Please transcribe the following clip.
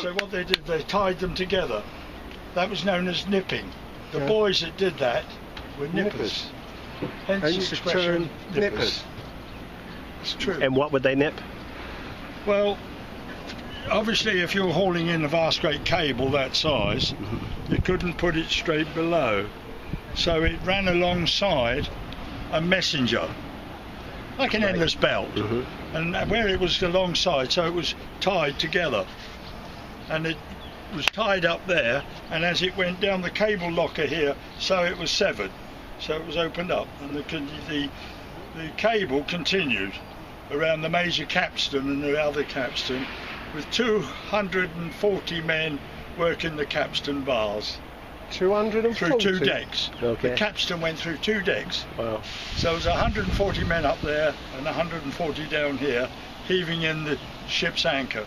So what they did, they tied them together. That was known as nipping. The boys that did that were nippers. Hence the expression nippers. It's true. And what would they nip? Well, obviously if you're hauling in a vast great cable that size, you couldn't put it straight below. So it ran alongside a messenger, like an endless belt. And where it was alongside, so it was tied together. And it was tied up there, and as it went down the cable locker here, so it was severed. So it was opened up, and the cable continued around the major capstan and the other capstan, with 240 men working the capstan bars. 240? Through 2 decks. Okay. The capstan went through 2 decks. Wow. So there was 140 men up there and 140 down here, heaving in the ship's anchor.